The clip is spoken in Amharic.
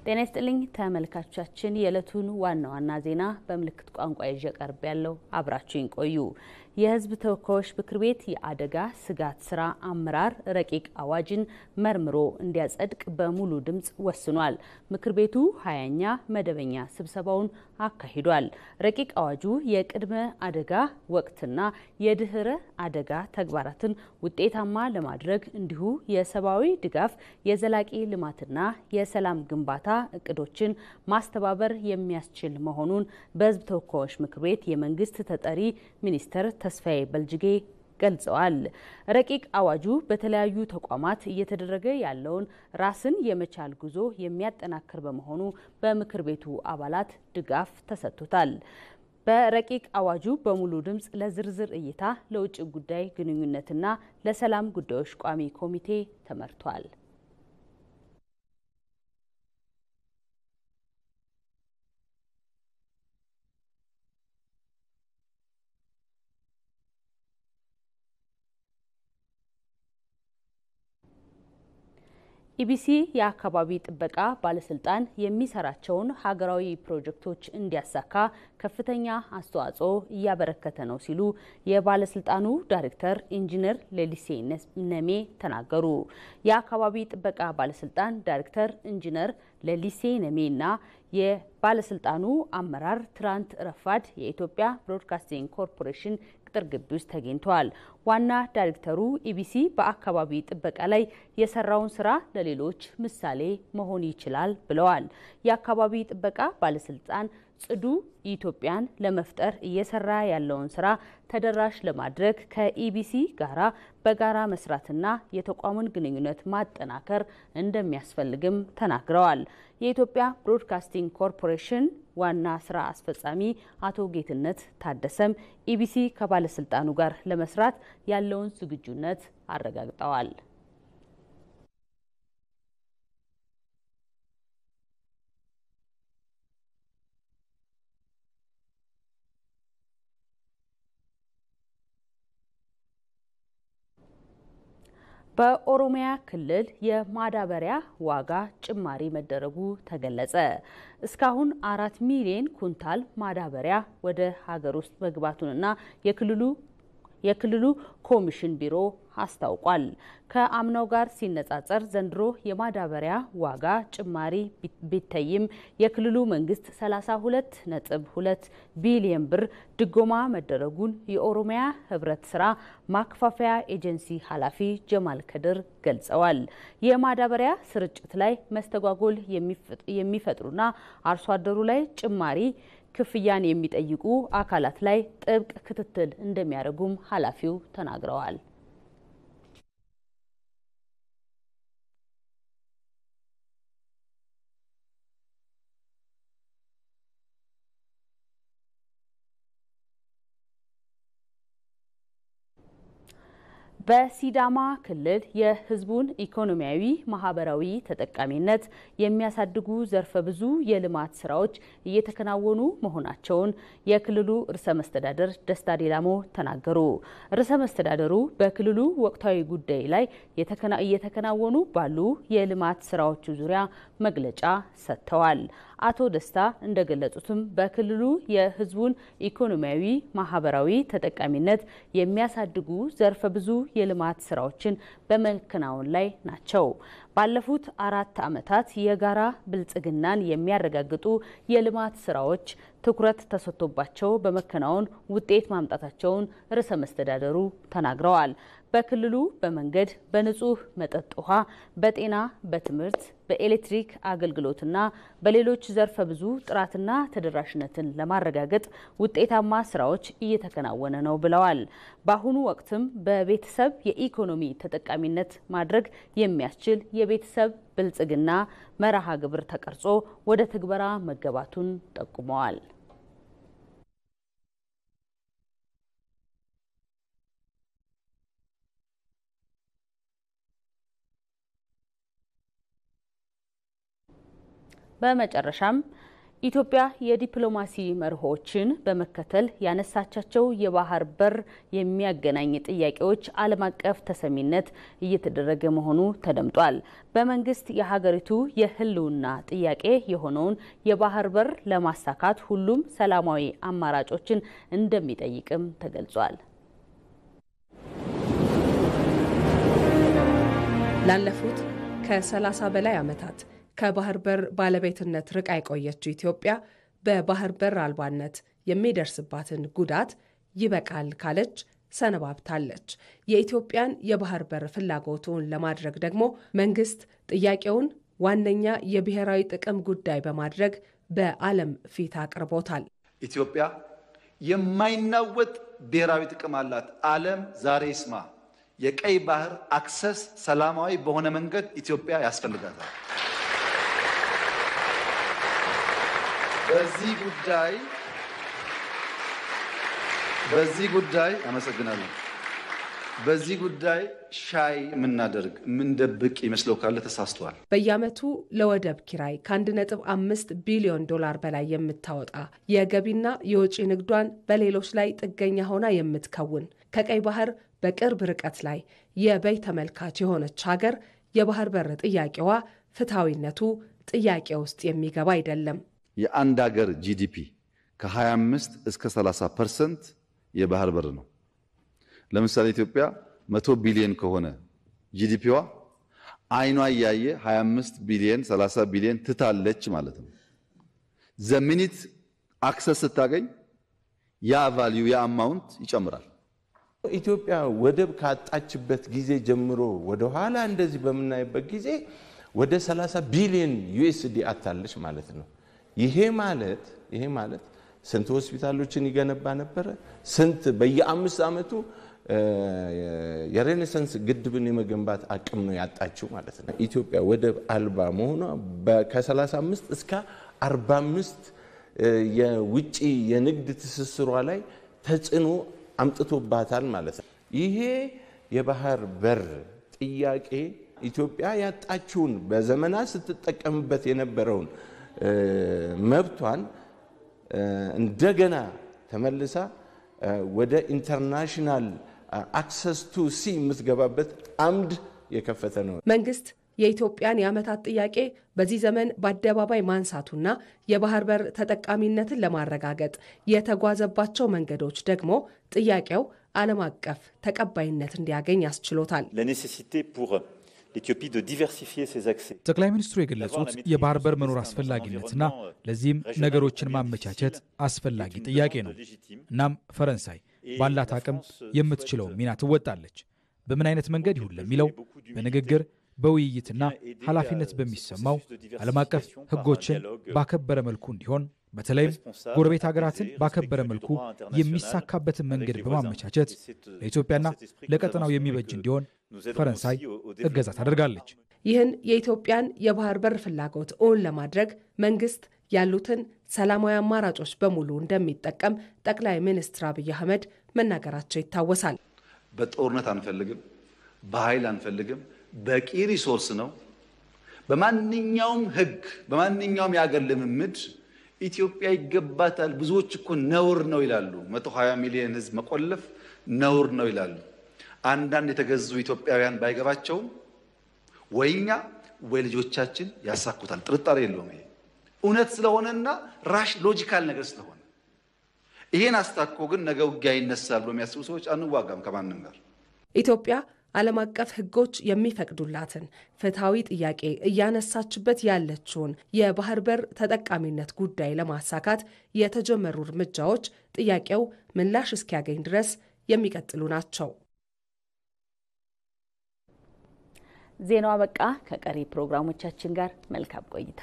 ጤና ይስጥልኝ ተመልካቾቻችን የዕለቱን ዋና ዜና በምልክት ቋንቋ ይዤ ቀርብ ያለው አብራችሁን ቆዩ። የህዝብ ተወካዮች ምክር ቤት የአደጋ ስጋት ስራ አመራር ረቂቅ አዋጅን መርምሮ እንዲያጸድቅ በሙሉ ድምጽ ወስኗል። ምክር ቤቱ 20ኛ መደበኛ ስብሰባውን አካሂዷል። ረቂቅ አዋጁ የቅድመ አደጋ ወቅትና የድህረ አደጋ ተግባራትን ውጤታማ ለማድረግ እንዲሁ የሰብአዊ ድጋፍ የዘላቂ ልማትና የሰላም ግንባታ እቅዶችን ማስተባበር የሚያስችል መሆኑን በህዝብ ተወካዮች ምክር ቤት የመንግስት ተጠሪ ሚኒስትር ተስፋዬ በልጅጌ ገልጸዋል። ረቂቅ አዋጁ በተለያዩ ተቋማት እየተደረገ ያለውን ራስን የመቻል ጉዞ የሚያጠናክር በመሆኑ በምክር ቤቱ አባላት ድጋፍ ተሰጥቶታል። በረቂቅ አዋጁ በሙሉ ድምጽ ለዝርዝር እይታ ለውጭ ጉዳይ ግንኙነትና ለሰላም ጉዳዮች ቋሚ ኮሚቴ ተመርቷል። ኢቢሲ የአካባቢ ጥበቃ ባለስልጣን የሚሰራቸውን ሀገራዊ ፕሮጀክቶች እንዲያሳካ ከፍተኛ አስተዋጽኦ እያበረከተ ነው ሲሉ የባለስልጣኑ ዳይሬክተር ኢንጂነር ሌሊሴ ነሜ ተናገሩ። የአካባቢ ጥበቃ ባለስልጣን ዳይሬክተር ኢንጂነር ሌሊሴ ነሜና የባለስልጣኑ አመራር ትራንት ረፋድ የኢትዮጵያ ብሮድካስቲንግ ኮርፖሬሽን ቅጥር ግቢ ውስጥ ተገኝተዋል። ዋና ዳይሬክተሩ ኢቢሲ በአካባቢ ጥበቃ ላይ የሰራውን ስራ ለሌሎች ምሳሌ መሆን ይችላል ብለዋል። የአካባቢ ጥበቃ ባለስልጣን ጽዱ ኢትዮጵያን ለመፍጠር እየሰራ ያለውን ስራ ተደራሽ ለማድረግ ከኢቢሲ ጋራ በጋራ መስራትና የተቋሙን ግንኙነት ማጠናከር እንደሚያስፈልግም ተናግረዋል። የኢትዮጵያ ብሮድካስቲንግ ኮርፖሬሽን ዋና ስራ አስፈጻሚ አቶ ጌትነት ታደሰም ኢቢሲ ከባለስልጣኑ ጋር ለመስራት ያለውን ዝግጁነት አረጋግጠዋል። በኦሮሚያ ክልል የማዳበሪያ ዋጋ ጭማሪ መደረጉ ተገለጸ። እስካሁን 4 ሚሊዮን ኩንታል ማዳበሪያ ወደ ሀገር ውስጥ መግባቱንና የክልሉ ኮሚሽን ቢሮ አስታውቋል። ከአምናው ጋር ሲነጻጸር ዘንድሮ የማዳበሪያ ዋጋ ጭማሪ ቢታይም የክልሉ መንግስት 32.2 ቢሊዮን ብር ድጎማ መደረጉን የኦሮሚያ ህብረት ስራ ማከፋፈያ ኤጀንሲ ኃላፊ ጀማል ከድር ገልጸዋል። የማዳበሪያ ስርጭት ላይ መስተጓጎል የሚፈጥሩና አርሶ አደሩ ላይ ጭማሪ ክፍያን የሚጠይቁ አካላት ላይ ጥብቅ ክትትል እንደሚያደርጉም ኃላፊው ተናግረዋል። በሲዳማ ክልል የህዝቡን ኢኮኖሚያዊ ማህበራዊ ተጠቃሚነት የሚያሳድጉ ዘርፈ ብዙ የልማት ስራዎች እየተከናወኑ መሆናቸውን የክልሉ ርዕሰ መስተዳድር ደስታ ሌዳሞ ተናገሩ። ርዕሰ መስተዳድሩ በክልሉ ወቅታዊ ጉዳይ ላይ እየተከናወኑ ባሉ የልማት ስራዎች ዙሪያ መግለጫ ሰጥተዋል። አቶ ደስታ እንደገለጹትም በክልሉ የህዝቡን ኢኮኖሚያዊ ማህበራዊ ተጠቃሚነት የሚያሳድጉ ዘርፈ ብዙ የልማት ስራዎችን በመከናወን ላይ ናቸው። ባለፉት 4 ዓመታት የጋራ ብልጽግናን የሚያረጋግጡ የልማት ስራዎች ትኩረት ተሰጥቶባቸው በመከናወን ውጤት ማምጣታቸውን ርዕሰ መስተዳድሩ ተናግረዋል። በክልሉ በመንገድ፣ በንጹህ መጠጥ ውሃ፣ በጤና፣ በትምህርት፣ በኤሌክትሪክ አገልግሎትና በሌሎች ዘርፈ ብዙ ጥራትና ተደራሽነትን ለማረጋገጥ ውጤታማ ስራዎች እየተከናወነ ነው ብለዋል። በአሁኑ ወቅትም በቤተሰብ የኢኮኖሚ ተጠቃሚነት ማድረግ የሚያስችል የቤተሰብ ብልጽግና መርሃ ግብር ተቀርጾ ወደ ትግበራ መገባቱን ጠቁመዋል። በመጨረሻም ኢትዮጵያ የዲፕሎማሲ መርሆችን በመከተል ያነሳቻቸው የባህር በር የሚያገናኝ ጥያቄዎች ዓለም አቀፍ ተሰሚነት እየተደረገ መሆኑ ተደምጧል። በመንግስት የሀገሪቱ የህልውና ጥያቄ የሆነውን የባህር በር ለማሳካት ሁሉም ሰላማዊ አማራጮችን እንደሚጠይቅም ተገልጿል። ላለፉት ከ30 በላይ ዓመታት ከባህር በር ባለቤትነት ርቃ የቆየችው ኢትዮጵያ በባህር በር አልባነት የሚደርስባትን ጉዳት ይበቃል ካለች ሰነባብታለች። የኢትዮጵያን የባህር በር ፍላጎቱን ለማድረግ ደግሞ መንግስት ጥያቄውን ዋነኛ የብሔራዊ ጥቅም ጉዳይ በማድረግ በዓለም ፊት አቅርቦታል። ኢትዮጵያ የማይናወጥ ብሔራዊ ጥቅም አላት። ዓለም ዛሬ ይስማ። የቀይ ባህር አክሰስ ሰላማዊ በሆነ መንገድ ኢትዮጵያ ያስፈልጋታል። በዚህ ጉዳይ አመሰግናለሁ። በዚህ ጉዳይ ሻይ የምናደርግ የምንደብቅ ይመስለው ካለ ተሳስተዋል። በየዓመቱ ለወደብ ኪራይ ከ1.5 ቢሊዮን ዶላር በላይ የምታወጣ የገቢና የወጪ ንግዷን በሌሎች ላይ ጥገኛ ሆና የምትከውን ከቀይ ባህር በቅርብ ርቀት ላይ የበይ ተመልካች የሆነች ሀገር የባህር በር ጥያቄዋ ፍትሐዊነቱ ጥያቄ ውስጥ የሚገባ አይደለም። የአንድ ሀገር ጂዲፒ ከ25 እስከ 30% የባህር በር ነው። ለምሳሌ ኢትዮጵያ 100 ቢሊዮን ከሆነ ጂዲፒዋ አይኗ ያየ 25 ቢሊዮን 30 ቢሊዮን ትታለች ማለት ነው። ዘሚኒት አክሰስ ስታገኝ ያ ቫልዩ ያ አማውንት ይጨምራል። ኢትዮጵያ ወደብ ካጣችበት ጊዜ ጀምሮ ወደ ኋላ እንደዚህ በመናይበት ጊዜ ወደ 30 ቢሊዮን ዩኤስዲ አጣለች ማለት ነው። ይሄ ማለት ስንት ሆስፒታሎችን ይገነባ ነበር? ስንት በየ5 ዓመቱ የሬኔሳንስ ግድብን የመገንባት አቅም ነው ያጣችው ማለት ነው። ኢትዮጵያ ወደብ አልባ መሆኗ ከ35 እስከ 45 የውጪ የንግድ ትስስሯ ላይ ተጽዕኖ አምጥቶባታል ማለት ነው። ይሄ የባህር በር ጥያቄ ኢትዮጵያ ያጣችውን በዘመናት ስትጠቀምበት የነበረውን መብቷን እንደገና ተመልሳ ወደ ኢንተርናሽናል አክሰስ ቱ ሲ የምትገባበት አምድ የከፈተ ነው። መንግስት የኢትዮጵያን የዓመታት ጥያቄ በዚህ ዘመን በአደባባይ ማንሳቱና የባህር በር ተጠቃሚነትን ለማረጋገጥ የተጓዘባቸው መንገዶች ደግሞ ጥያቄው ዓለም አቀፍ ተቀባይነት እንዲያገኝ ያስችሎታል። ጠቅላይ ሚኒስትሩ የገለጹት የባህር በር መኖር አስፈላጊነትና ለዚህም ነገሮችን ማመቻቸት አስፈላጊ ጥያቄ ነው። እናም ፈረንሳይ ባላት አቅም የምትችለው ሚና ትወጣለች። በምን አይነት መንገድ ይሁን ለሚለው በንግግር በውይይትና ኃላፊነት በሚሰማው ዓለም አቀፍ ሕጎችን ባከበረ መልኩ እንዲሆን በተለይም ጎረቤት ሀገራትን ባከበረ መልኩ የሚሳካበትን መንገድ በማመቻቸት ለኢትዮጵያና ለቀጠናው የሚበጅ እንዲሆን ፈረንሳይ እገዛ ታደርጋለች። ይህን የኢትዮጵያን የባህር በር ፍላጎት እውን ለማድረግ መንግስት ያሉትን ሰላማዊ አማራጮች በሙሉ እንደሚጠቀም ጠቅላይ ሚኒስትር አብይ አህመድ መናገራቸው ይታወሳል። በጦርነት አንፈልግም፣ በኃይል አንፈልግም። በቂ ሪሶርስ ነው። በማንኛውም ህግ በማንኛውም የአገር ልምምድ ኢትዮጵያ ይገባታል። ብዙዎች እኮ ነውር ነው ይላሉ። 120 ሚሊዮን ህዝብ መቆለፍ ነውር ነው ይላሉ። አንዳንድ የተገዙ ኢትዮጵያውያን ባይገባቸውም ወይኛ ወይ ልጆቻችን ያሳኩታል። ጥርጣሬ የለውም። ይሄ እውነት ስለሆነና ራሽ ሎጂካል ነገር ስለሆነ ይሄን አስታኮ ግን ነገ ውጊያ ይነሳል ብሎ የሚያስቡ ሰዎች አንዋጋም ከማንም ጋር። ኢትዮጵያ ዓለም አቀፍ ህጎች የሚፈቅዱላትን ፍትሐዊ ጥያቄ እያነሳችበት ያለችውን የባህር በር ተጠቃሚነት ጉዳይ ለማሳካት የተጀመሩ እርምጃዎች ጥያቄው ምላሽ እስኪያገኝ ድረስ የሚቀጥሉ ናቸው። ዜናው አበቃ። ከቀሪ ፕሮግራሞቻችን ጋር መልካም ቆይታ